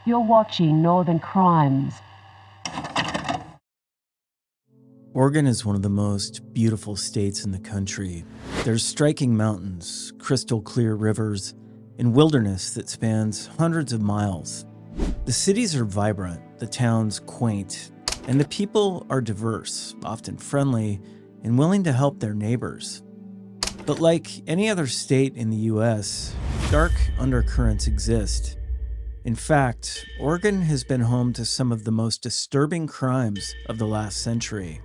You're watching Northern Crimes. Oregon is one of the most beautiful states in the country. There's striking mountains, crystal clear rivers, and wilderness that spans hundreds of miles. The cities are vibrant, the towns quaint, and the people are diverse, often friendly, and willing to help their neighbors. But like any other state in the U.S., dark undercurrents exist. In fact, Oregon has been home to some of the most disturbing crimes of the last century.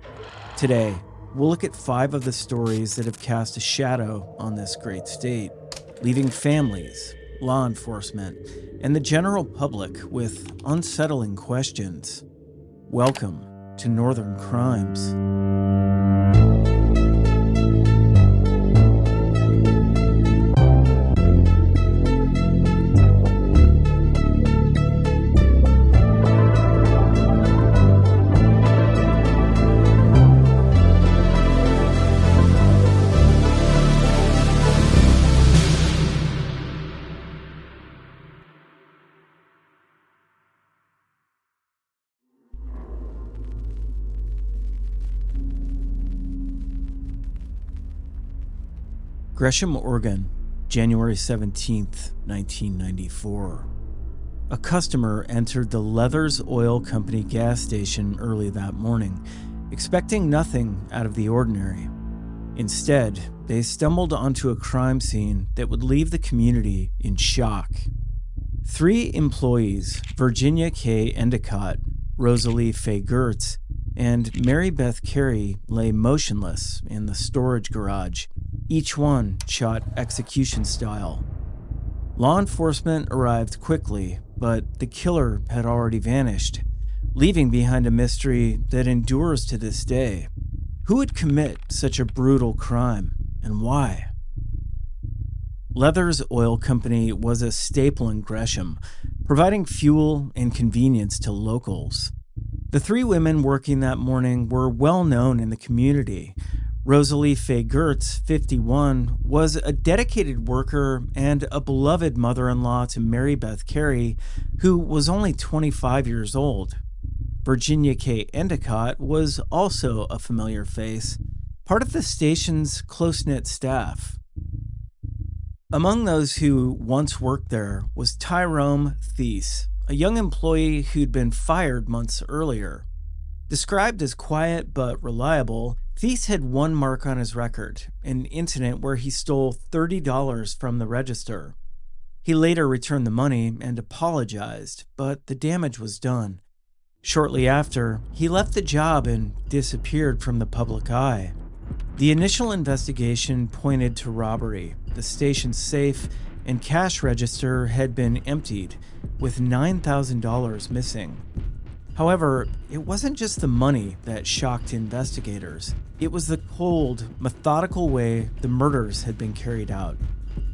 Today, we'll look at 5 of the stories that have cast a shadow on this great state, leaving families, law enforcement, and the general public with unsettling questions. Welcome to Northern Crimes. Gresham, Oregon, January 17th, 1994. A customer entered the Leathers Oil Company gas station early that morning, expecting nothing out of the ordinary. Instead, they stumbled onto a crime scene that would leave the community in shock. 3 employees, Virginia K. Endicott, Rosalie Faye Gertz, and Mary Beth Carey, lay motionless in the storage garage, each one shot execution style. Law enforcement arrived quickly, but the killer had already vanished, leaving behind a mystery that endures to this day. Who would commit such a brutal crime, and why? Leathers Oil Company was a staple in Gresham, providing fuel and convenience to locals. The 3 women working that morning were well known in the community. Rosalie Faye Gertz, 51, was a dedicated worker and a beloved mother-in-law to Mary Beth Carey, who was only 25 years old. Virginia K. Endicott was also a familiar face, part of the station's close-knit staff. Among those who once worked there was Tyrone Thies, a young employee who'd been fired months earlier. Described as quiet but reliable, Thies had one mark on his record, an incident where he stole $30 from the register. He later returned the money and apologized, but the damage was done. Shortly after, he left the job and disappeared from the public eye. The initial investigation pointed to robbery. The station's safe and cash register had been emptied, with $9,000 missing. However, it wasn't just the money that shocked investigators. It was the cold, methodical way the murders had been carried out.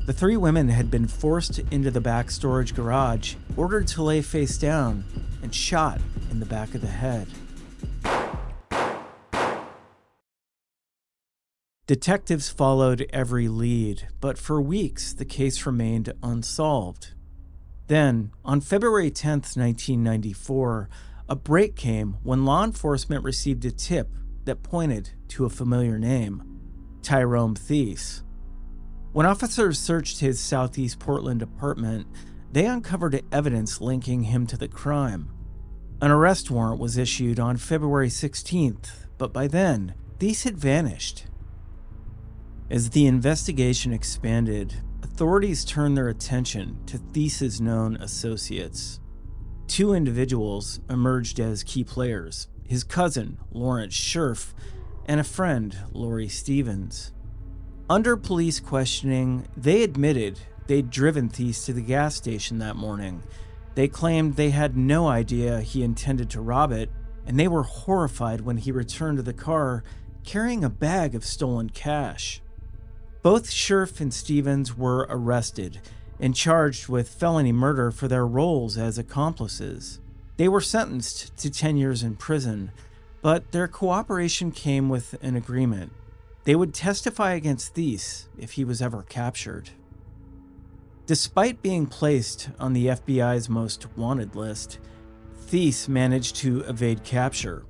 The 3 women had been forced into the back storage garage, ordered to lay face down, and shot in the back of the head. Detectives followed every lead, but for weeks the case remained unsolved. Then, on February 10th, 1994, a break came when law enforcement received a tip that pointed to a familiar name, Tyrone Thies. When officers searched his Southeast Portland apartment, they uncovered evidence linking him to the crime. An arrest warrant was issued on February 16th, but by then, Thies had vanished. As the investigation expanded, authorities turned their attention to Thies' known associates. 2 individuals emerged as key players, his cousin, Lawrence Scherf, and a friend, Lori Stevens. Under police questioning, they admitted they'd driven Thies to the gas station that morning. They claimed they had no idea he intended to rob it, and they were horrified when he returned to the car carrying a bag of stolen cash. Both Scherf and Stevens were arrested and charged with felony murder for their roles as accomplices. They were sentenced to 10 years in prison, but their cooperation came with an agreement. They would testify against Thies if he was ever captured. Despite being placed on the FBI's most wanted list, Thies managed to evade capture.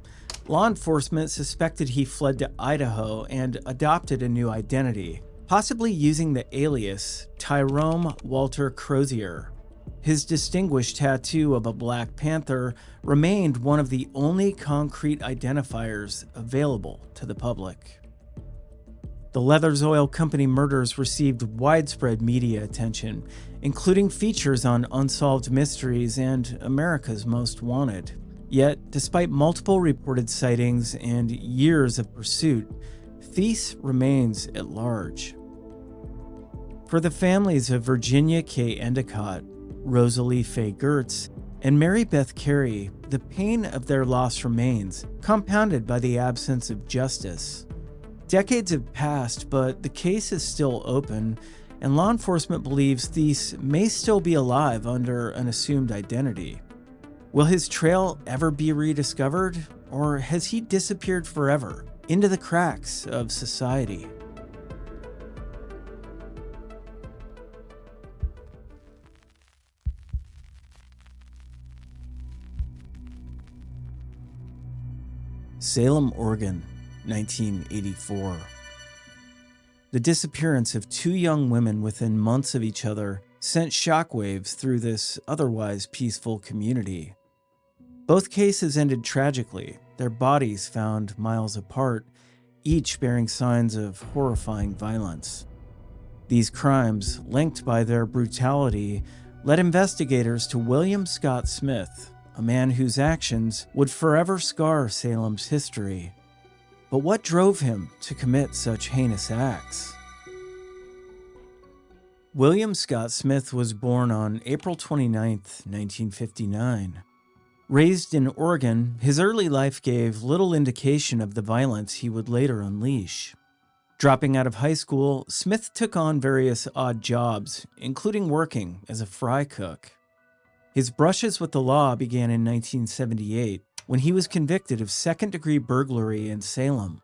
Law enforcement suspected he fled to Idaho and adopted a new identity, possibly using the alias Tyrone Walter Crozier. His distinguished tattoo of a Black Panther remained one of the only concrete identifiers available to the public. The Leathers Oil Company murders received widespread media attention, including features on Unsolved Mysteries and America's Most Wanted. Yet, despite multiple reported sightings and years of pursuit, Thies remains at large. For the families of Virginia K. Endicott, Rosalie Faye Gertz, and Mary Beth Carey, the pain of their loss remains, compounded by the absence of justice. Decades have passed, but the case is still open, and law enforcement believes Thies may still be alive under an assumed identity. Will his trail ever be rediscovered, or has he disappeared forever into the cracks of society? Salem, Oregon, 1984. The disappearance of two young women within months of each other sent shockwaves through this otherwise peaceful community. Both cases ended tragically, their bodies found miles apart, each bearing signs of horrifying violence. These crimes, linked by their brutality, led investigators to William Scott Smith, a man whose actions would forever scar Salem's history. But what drove him to commit such heinous acts? William Scott Smith was born on April 29, 1959. Raised in Oregon, his early life gave little indication of the violence he would later unleash. Dropping out of high school, Smith took on various odd jobs, including working as a fry cook. His brushes with the law began in 1978, when he was convicted of second-degree burglary in Salem.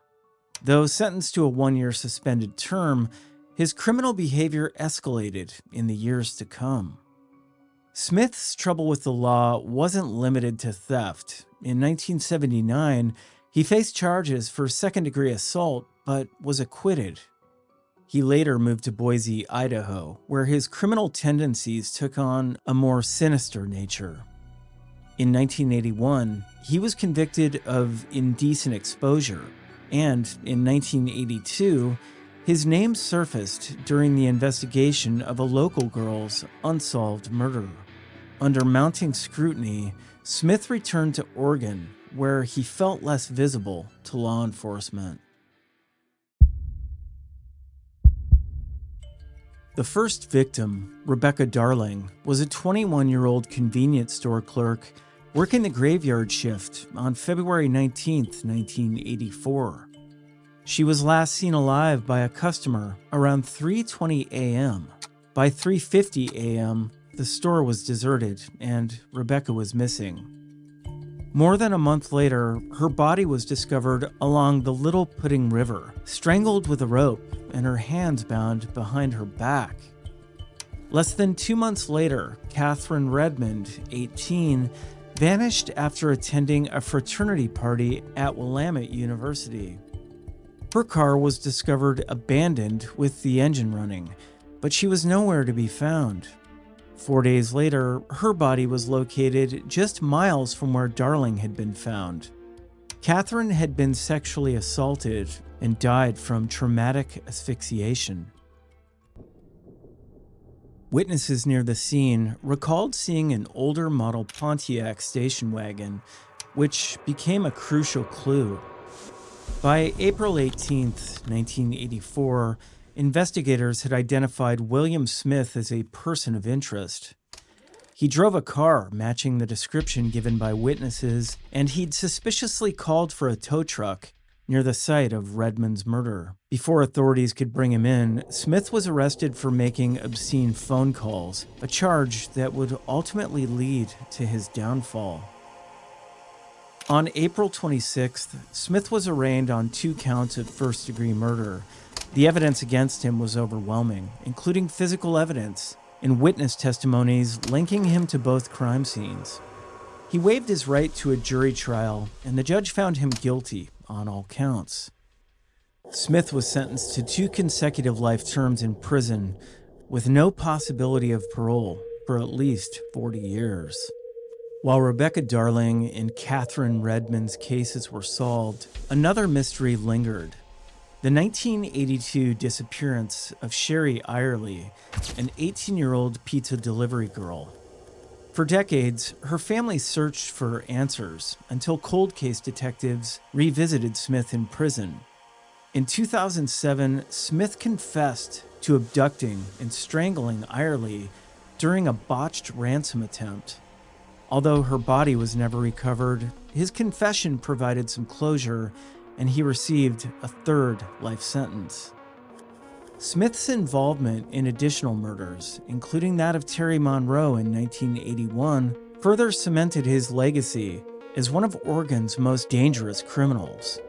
Though sentenced to a 1-year suspended term, his criminal behavior escalated in the years to come. Smith's trouble with the law wasn't limited to theft. In 1979, he faced charges for second-degree assault, but was acquitted. He later moved to Boise, Idaho, where his criminal tendencies took on a more sinister nature. In 1981, he was convicted of indecent exposure, and in 1982, his name surfaced during the investigation of a local girl's unsolved murder. Under mounting scrutiny, Smith returned to Oregon, where he felt less visible to law enforcement. The first victim, Rebecca Darling, was a 21-year-old convenience store clerk working the graveyard shift on February 19, 1984. She was last seen alive by a customer around 3:20 a.m. By 3:50 a.m., the store was deserted and Rebecca was missing. More than a month later, her body was discovered along the Little Pudding River, strangled with a rope and her hands bound behind her back. Less than 2 months later, Catherine Redmond, 18, vanished after attending a fraternity party at Willamette University. Her car was discovered abandoned with the engine running, but she was nowhere to be found. 4 days later, her body was located just miles from where Darling had been found. Catherine had been sexually assaulted and died from traumatic asphyxiation. Witnesses near the scene recalled seeing an older model Pontiac station wagon, which became a crucial clue. By April 18, 1984, investigators had identified William Smith as a person of interest. He drove a car matching the description given by witnesses, and he'd suspiciously called for a tow truck near the site of Redmond's murder. Before authorities could bring him in, Smith was arrested for making obscene phone calls, a charge that would ultimately lead to his downfall. On April 26th, Smith was arraigned on 2 counts of first-degree murder. The evidence against him was overwhelming, including physical evidence, and witness testimonies linking him to both crime scenes. He waived his right to a jury trial, and the judge found him guilty on all counts. Smith was sentenced to 2 consecutive life terms in prison, with no possibility of parole for at least 40 years. While Rebecca Darling and Catherine Redmond's cases were solved, another mystery lingered. The 1982 disappearance of Sherry Irely, an 18-year-old pizza delivery girl. For decades, her family searched for answers until cold case detectives revisited Smith in prison. In 2007, Smith confessed to abducting and strangling Irely during a botched ransom attempt. Although her body was never recovered, his confession provided some closure, and he received a 3rd life sentence. Smith's involvement in additional murders, including that of Terry Monroe in 1981, further cemented his legacy as one of Oregon's most dangerous criminals.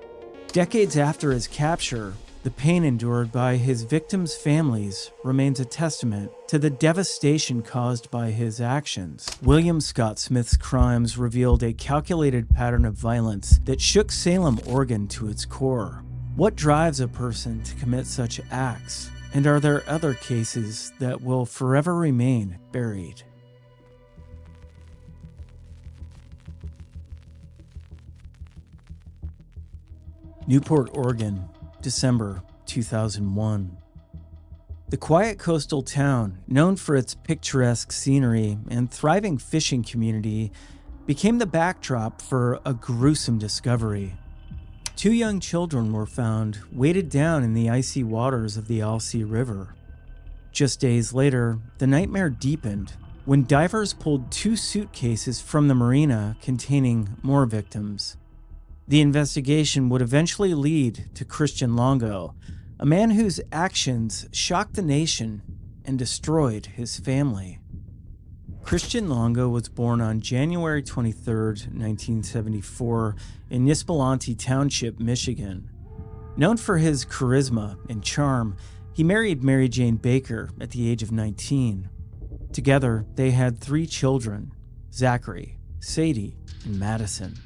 Decades after his capture, the pain endured by his victims' families remains a testament to the devastation caused by his actions. William Scott Smith's crimes revealed a calculated pattern of violence that shook Salem, Oregon to its core. What drives a person to commit such acts? And are there other cases that will forever remain buried? Newport, Oregon, December 2001. The quiet coastal town, known for its picturesque scenery and thriving fishing community, became the backdrop for a gruesome discovery. 2 young children were found weighted down in the icy waters of the Alsea River. Just days later, the nightmare deepened when divers pulled 2 suitcases from the marina containing more victims. The investigation would eventually lead to Christian Longo, a man whose actions shocked the nation and destroyed his family. Christian Longo was born on January 23, 1974, in Nispalanti Township, Michigan. Known for his charisma and charm, he married Mary Jane Baker at the age of 19. Together, they had 3 children, Zachary, Sadie, and Madison.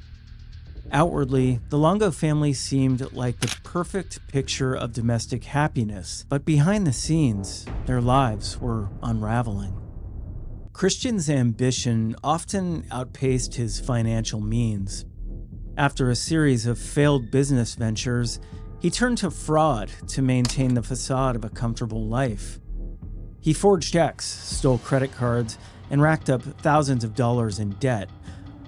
Outwardly, the Longo family seemed like the perfect picture of domestic happiness, but behind the scenes, their lives were unraveling. Christian's ambition often outpaced his financial means. After a series of failed business ventures, he turned to fraud to maintain the facade of a comfortable life. He forged checks, stole credit cards, and racked up thousands of dollars in debt,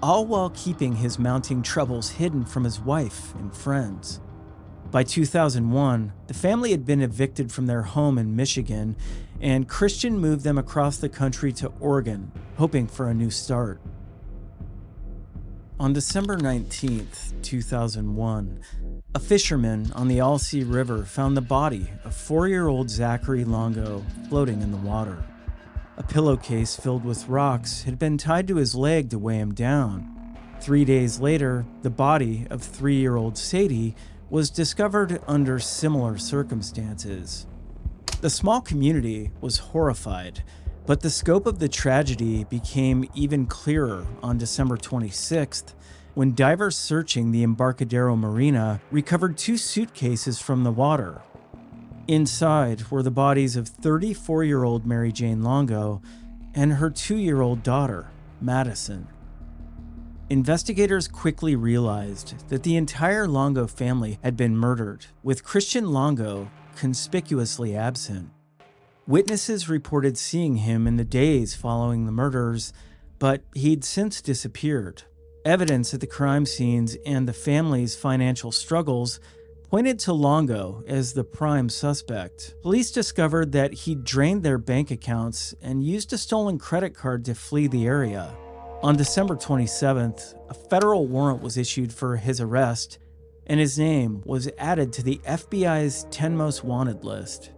all while keeping his mounting troubles hidden from his wife and friends. By 2001, the family had been evicted from their home in Michigan, and Christian moved them across the country to Oregon, hoping for a new start. On December 19, 2001, a fisherman on the Alsea River found the body of 4-year-old Zachary Longo floating in the water. A pillowcase filled with rocks had been tied to his leg to weigh him down. 3 days later, the body of 3-year-old Sadie was discovered under similar circumstances. The small community was horrified, but the scope of the tragedy became even clearer on December 26th, when divers searching the Embarcadero Marina recovered 2 suitcases from the water. Inside were the bodies of 34-year-old Mary Jane Longo and her 2-year-old daughter, Madison. Investigators quickly realized that the entire Longo family had been murdered, with Christian Longo conspicuously absent. Witnesses reported seeing him in the days following the murders, but he'd since disappeared. Evidence at the crime scenes and the family's financial struggles pointed to Longo as the prime suspect. Police discovered that he'd drained their bank accounts and used a stolen credit card to flee the area. On December 27th, a federal warrant was issued for his arrest, and his name was added to the FBI's 10 Most Wanted list.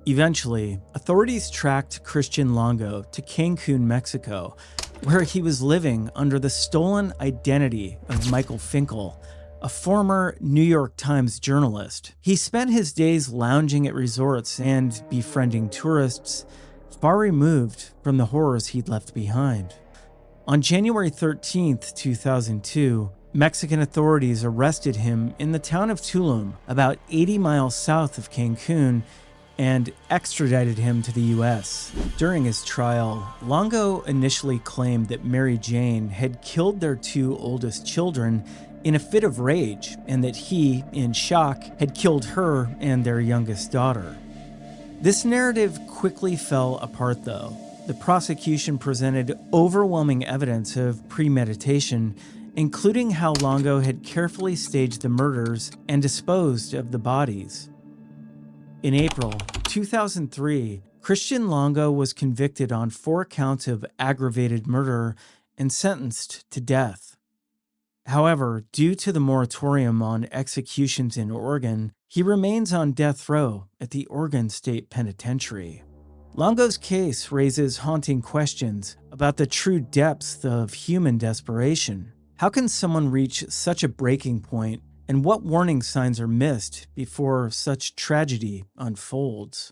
Eventually, authorities tracked Christian Longo to Cancun, Mexico, where he was living under the stolen identity of Michael Finkel, a former New York Times journalist. He spent his days lounging at resorts and befriending tourists, far removed from the horrors he'd left behind. On January 13th, 2002, Mexican authorities arrested him in the town of Tulum, about 80 miles south of Cancun, and extradited him to the U.S. During his trial, Longo initially claimed that Mary Jane had killed their two oldest children in a fit of rage, and that he, in shock, had killed her and their youngest daughter. This narrative quickly fell apart, though. The prosecution presented overwhelming evidence of premeditation, including how Longo had carefully staged the murders and disposed of the bodies. In April 2003, Christian Longo was convicted on 4 counts of aggravated murder and sentenced to death. However, due to the moratorium on executions in Oregon, he remains on death row at the Oregon State Penitentiary. Longo's case raises haunting questions about the true depths of human desperation. How can someone reach such a breaking point, and what warning signs are missed before such tragedy unfolds?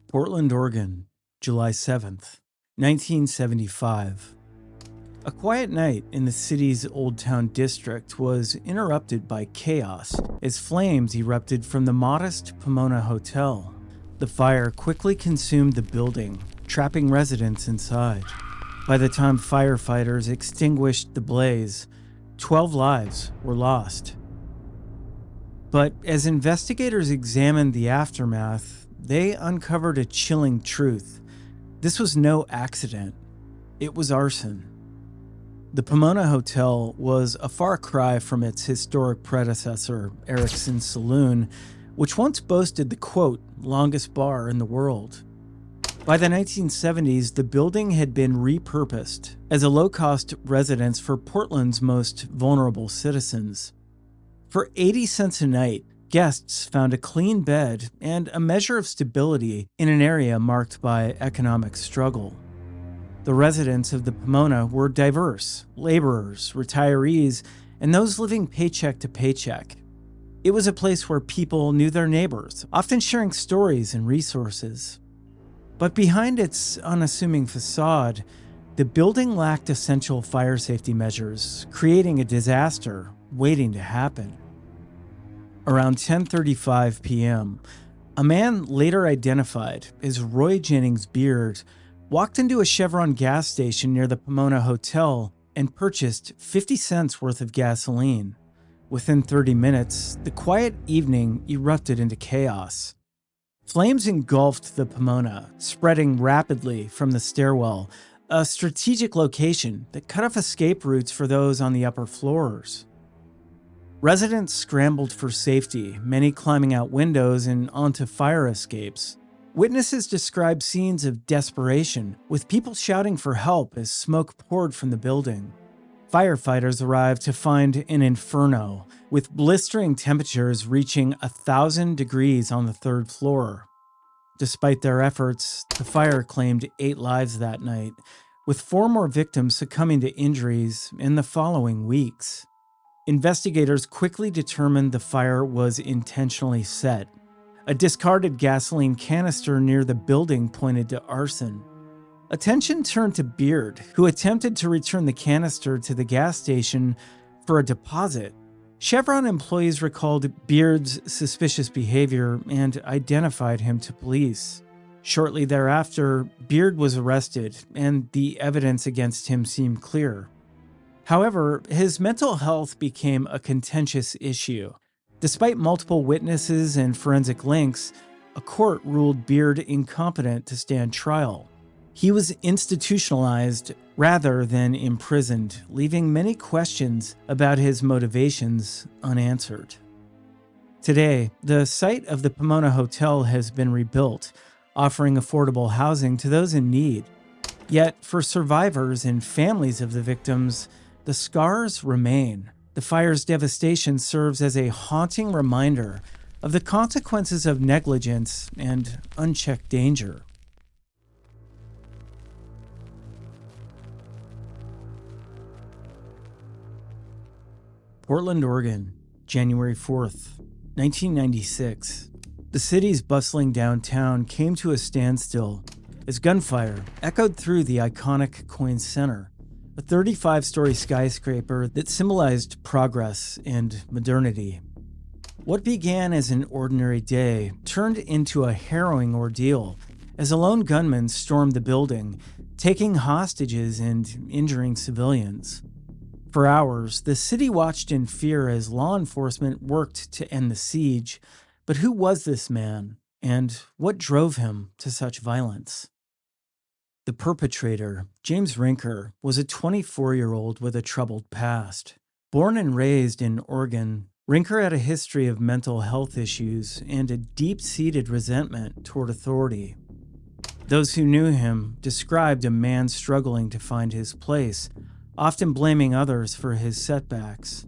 Portland, Oregon, July 7th, 1975. A quiet night in the city's Old Town district was interrupted by chaos as flames erupted from the modest Pomona hotel. The fire quickly consumed the building, trapping residents inside. By the time firefighters extinguished the blaze, 12 lives were lost. But as investigators examined the aftermath, they uncovered a chilling truth. This was no accident. It was arson. The Pomona Hotel was a far cry from its historic predecessor, Erickson's Saloon, which once boasted the, quote, longest bar in the world. By the 1970s, the building had been repurposed as a low-cost residence for Portland's most vulnerable citizens. For 80 cents a night, guests found a clean bed and a measure of stability in an area marked by economic struggle. The residents of the Pomona were diverse: laborers, retirees, and those living paycheck to paycheck. It was a place where people knew their neighbors, often sharing stories and resources. But behind its unassuming facade, the building lacked essential fire safety measures, creating a disaster waiting to happen. Around 10:35 p.m., a man later identified as Roy Jennings Beard walked into a Chevron gas station near the Pomona Hotel and purchased 50 cents worth of gasoline. Within 30 minutes, the quiet evening erupted into chaos. Flames engulfed the Pomona, spreading rapidly from the stairwell, a strategic location that cut off escape routes for those on the upper floors. Residents scrambled for safety, many climbing out windows and onto fire escapes. Witnesses described scenes of desperation, with people shouting for help as smoke poured from the building. Firefighters arrived to find an inferno, with blistering temperatures reaching 1,000 degrees on the 3rd floor. Despite their efforts, the fire claimed 8 lives that night, with 4 more victims succumbing to injuries in the following weeks. Investigators quickly determined the fire was intentionally set. A discarded gasoline canister near the building pointed to arson. Attention turned to Beard, who attempted to return the canister to the gas station for a deposit. Chevron employees recalled Beard's suspicious behavior and identified him to police. Shortly thereafter, Beard was arrested, and the evidence against him seemed clear. However, his mental health became a contentious issue. Despite multiple witnesses and forensic links, a court ruled Beard incompetent to stand trial. He was institutionalized rather than imprisoned, leaving many questions about his motivations unanswered. Today, the site of the Pomona Hotel has been rebuilt, offering affordable housing to those in need. Yet, for survivors and families of the victims, the scars remain. The fire's devastation serves as a haunting reminder of the consequences of negligence and unchecked danger. Portland, Oregon, January 4th, 1996. The city's bustling downtown came to a standstill as gunfire echoed through the iconic KOIN Center, a 35-story skyscraper that symbolized progress and modernity. What began as an ordinary day turned into a harrowing ordeal as a lone gunman stormed the building, taking hostages and injuring civilians. For hours, the city watched in fear as law enforcement worked to end the siege. But who was this man, and what drove him to such violence? The perpetrator, James Rinker, was a 24-year-old with a troubled past. Born and raised in Oregon, Rinker had a history of mental health issues and a deep-seated resentment toward authority. Those who knew him described a man struggling to find his place, often blaming others for his setbacks.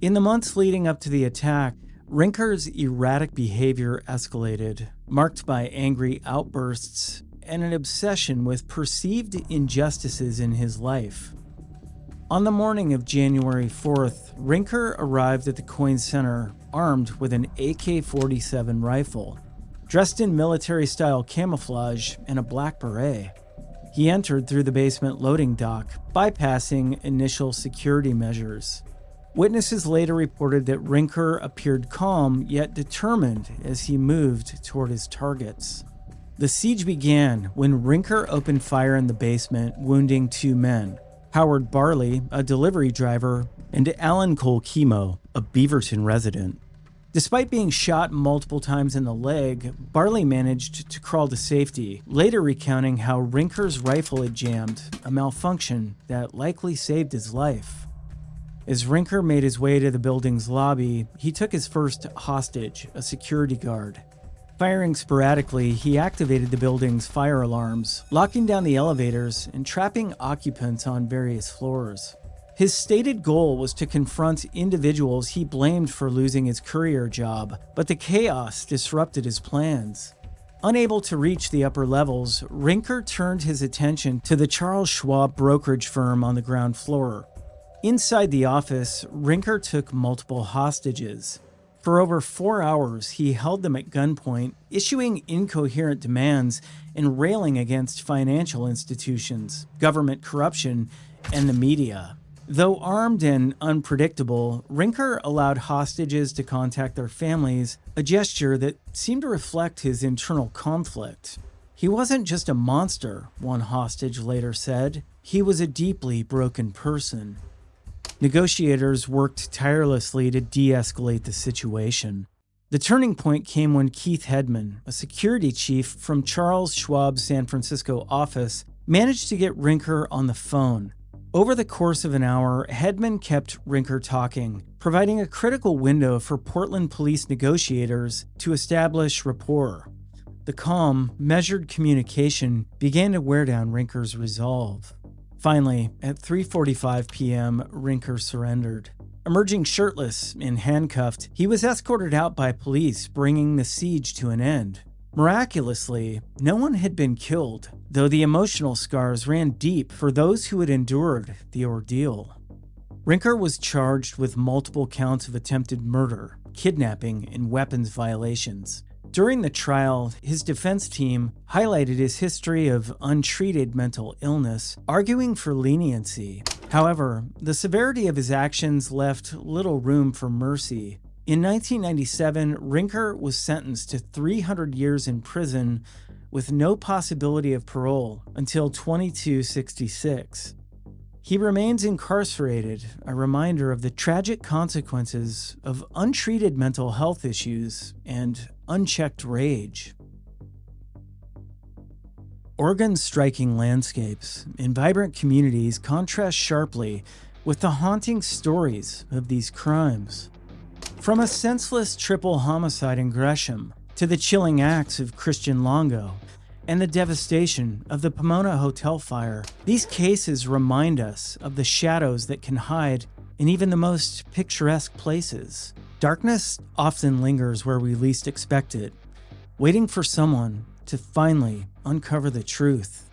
In the months leading up to the attack, Rinker's erratic behavior escalated, marked by angry outbursts and an obsession with perceived injustices in his life. On the morning of January 4th, Rinker arrived at the KOIN Center armed with an AK-47 rifle, dressed in military-style camouflage and a black beret. He entered through the basement loading dock, bypassing initial security measures. Witnesses later reported that Rinker appeared calm yet determined as he moved toward his targets. The siege began when Rinker opened fire in the basement, wounding 2 men, Howard Barley, a delivery driver, and Alan Colkimo, a Beaverton resident. Despite being shot multiple times in the leg, Barley managed to crawl to safety, later recounting how Rinker's rifle had jammed, a malfunction that likely saved his life. As Rinker made his way to the building's lobby, he took his first hostage, a security guard. Firing sporadically, he activated the building's fire alarms, locking down the elevators and trapping occupants on various floors. His stated goal was to confront individuals he blamed for losing his courier job, but the chaos disrupted his plans. Unable to reach the upper levels, Rinker turned his attention to the Charles Schwab brokerage firm on the ground floor. Inside the office, Rinker took multiple hostages. For over 4 hours, he held them at gunpoint, issuing incoherent demands and railing against financial institutions, government corruption, and the media. Though armed and unpredictable, Rinker allowed hostages to contact their families, a gesture that seemed to reflect his internal conflict. He wasn't just a monster, one hostage later said. He was a deeply broken person. Negotiators worked tirelessly to de-escalate the situation. The turning point came when Keith Hedman, a security chief from Charles Schwab's San Francisco office, managed to get Rinker on the phone. Over the course of an hour, Hedman kept Rinker talking, providing a critical window for Portland police negotiators to establish rapport. The calm, measured communication began to wear down Rinker's resolve. Finally, at 3:45 p.m., Rinker surrendered. Emerging shirtless and handcuffed, he was escorted out by police, bringing the siege to an end. Miraculously, no one had been killed, though the emotional scars ran deep for those who had endured the ordeal. Rinker was charged with multiple counts of attempted murder, kidnapping, and weapons violations. During the trial, his defense team highlighted his history of untreated mental illness, arguing for leniency. However, the severity of his actions left little room for mercy. In 1997, Rinker was sentenced to 300 years in prison with no possibility of parole until 2266. He remains incarcerated, a reminder of the tragic consequences of untreated mental health issues and unchecked rage. Oregon's striking landscapes and vibrant communities contrast sharply with the haunting stories of these crimes. From a senseless triple homicide in Gresham to the chilling acts of Christian Longo and the devastation of the Pomona hotel fire, these cases remind us of the shadows that can hide in even the most picturesque places. Darkness often lingers where we least expect it, waiting for someone to finally uncover the truth.